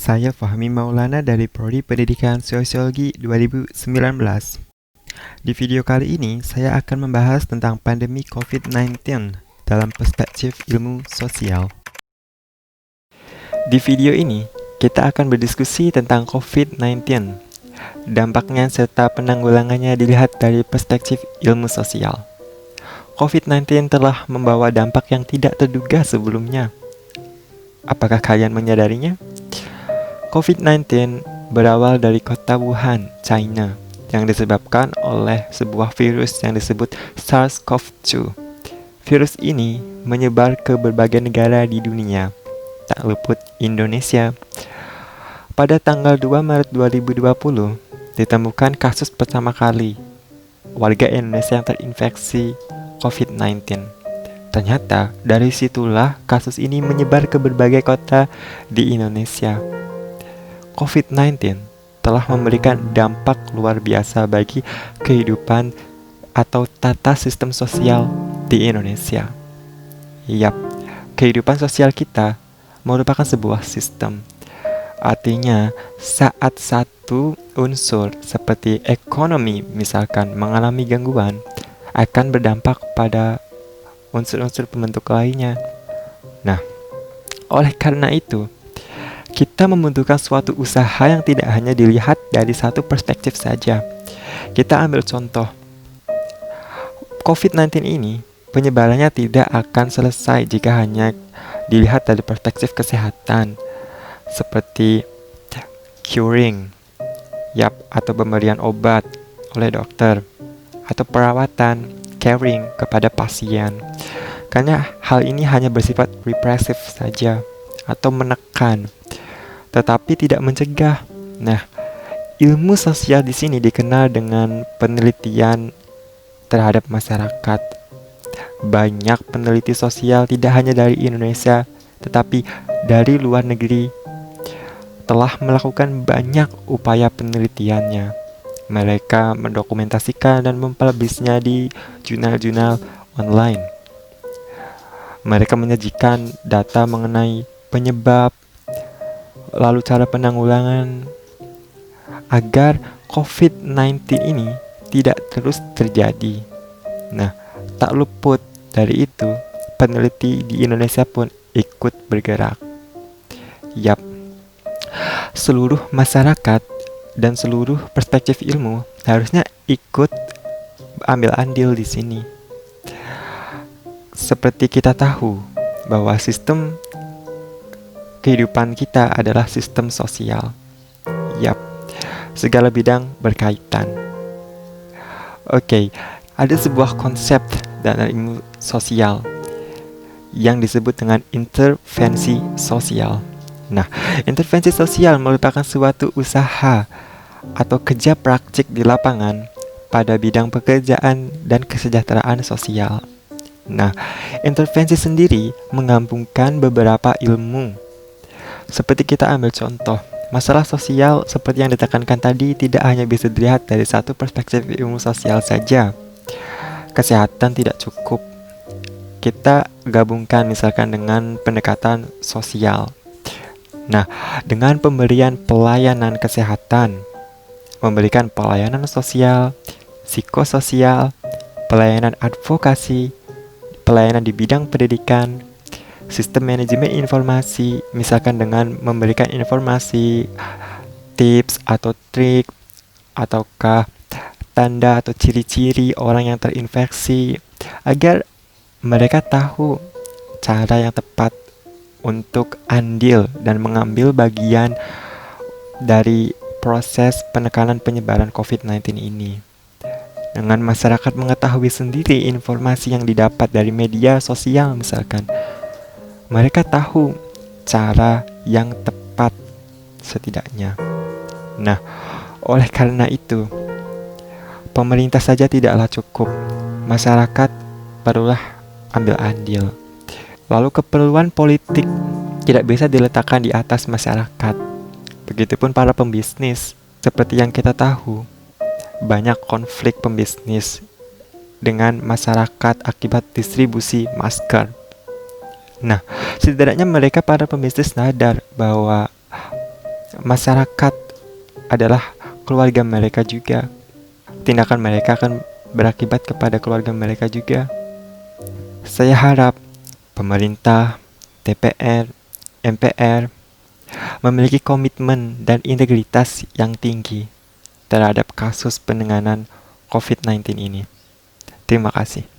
Saya Fahmi Maulana dari Prodi Pendidikan Sosiologi 2019. Di video kali ini, saya akan membahas tentang pandemi COVID-19 dalam perspektif ilmu sosial. Di video ini, kita akan berdiskusi tentang COVID-19. Dampaknya serta penanggulangannya dilihat dari perspektif ilmu sosial. COVID-19 telah membawa dampak yang tidak terduga sebelumnya. Apakah kalian menyadarinya? COVID-19 berawal dari kota Wuhan, China, yang disebabkan oleh sebuah virus yang disebut SARS-CoV-2. Virus ini menyebar ke berbagai negara di dunia, tak luput Indonesia. Pada tanggal 2 Maret 2020, ditemukan kasus pertama kali warga Indonesia yang terinfeksi COVID-19. Ternyata dari situlah kasus ini menyebar ke berbagai kota di Indonesia. COVID-19 telah memberikan dampak luar biasa bagi kehidupan atau tata sistem sosial di Indonesia. Yap, kehidupan sosial kita merupakan sebuah sistem. Artinya, saat satu unsur seperti ekonomi misalkan mengalami gangguan, akan berdampak pada unsur-unsur pembentuk lainnya. Nah, oleh karena itu, kita membutuhkan suatu usaha yang tidak hanya dilihat dari satu perspektif saja. Kita ambil contoh. COVID-19 ini, penyebarannya tidak akan selesai jika hanya dilihat dari perspektif kesehatan, seperti curing, atau pemberian obat oleh dokter, atau perawatan, caring kepada pasien. Karena hal ini hanya bersifat represif saja, atau menekan, tetapi tidak mencegah. Nah, ilmu sosial di sini dikenal dengan penelitian terhadap masyarakat. Banyak peneliti sosial tidak hanya dari Indonesia, tetapi dari luar negeri telah melakukan banyak upaya penelitiannya. Mereka mendokumentasikan dan mempublishnya di jurnal-jurnal online. Mereka menyajikan data mengenai penyebab, lalu cara penanggulangan agar COVID-19 ini tidak terus terjadi. Nah, tak luput dari itu, peneliti di Indonesia pun ikut bergerak. Seluruh masyarakat dan seluruh perspektif ilmu harusnya ikut ambil andil di sini. Seperti kita tahu bahwa sistem kehidupan kita adalah sistem sosial. Segala bidang berkaitan. Ada sebuah konsep dalam ilmu sosial yang disebut dengan intervensi sosial. Nah, intervensi sosial merupakan suatu usaha atau kerja praktik di lapangan pada bidang pekerjaan dan kesejahteraan sosial. Nah, intervensi sendiri menggabungkan beberapa ilmu. Seperti kita ambil contoh, masalah sosial seperti yang ditekankan tadi tidak hanya bisa dilihat dari satu perspektif ilmu sosial saja. Kesehatan tidak cukup. Kita gabungkan misalkan dengan pendekatan sosial. Nah, dengan pemberian pelayanan kesehatan, memberikan pelayanan sosial, psikososial, pelayanan advokasi, pelayanan di bidang pendidikan, sistem manajemen informasi, misalkan dengan memberikan informasi, tips atau trik, ataukah tanda atau ciri-ciri orang yang terinfeksi, agar mereka tahu cara yang tepat untuk andil dan mengambil bagian dari proses penekanan penyebaran COVID-19 ini. Dengan masyarakat mengetahui sendiri informasi yang didapat dari media sosial misalkan, mereka tahu cara yang tepat setidaknya. Nah, oleh karena itu, pemerintah saja tidaklah cukup. Masyarakat perlulah ambil andil. Lalu keperluan politik tidak bisa diletakkan di atas masyarakat. Begitupun para pembisnis. Seperti yang kita tahu, banyak konflik pembisnis dengan masyarakat akibat distribusi masker. Nah, setidaknya mereka para pembisnis sadar bahwa masyarakat adalah keluarga mereka juga. Tindakan mereka akan berakibat kepada keluarga mereka juga. Saya harap pemerintah, DPR, MPR memiliki komitmen dan integritas yang tinggi terhadap kasus penanganan COVID-19 ini. Terima kasih.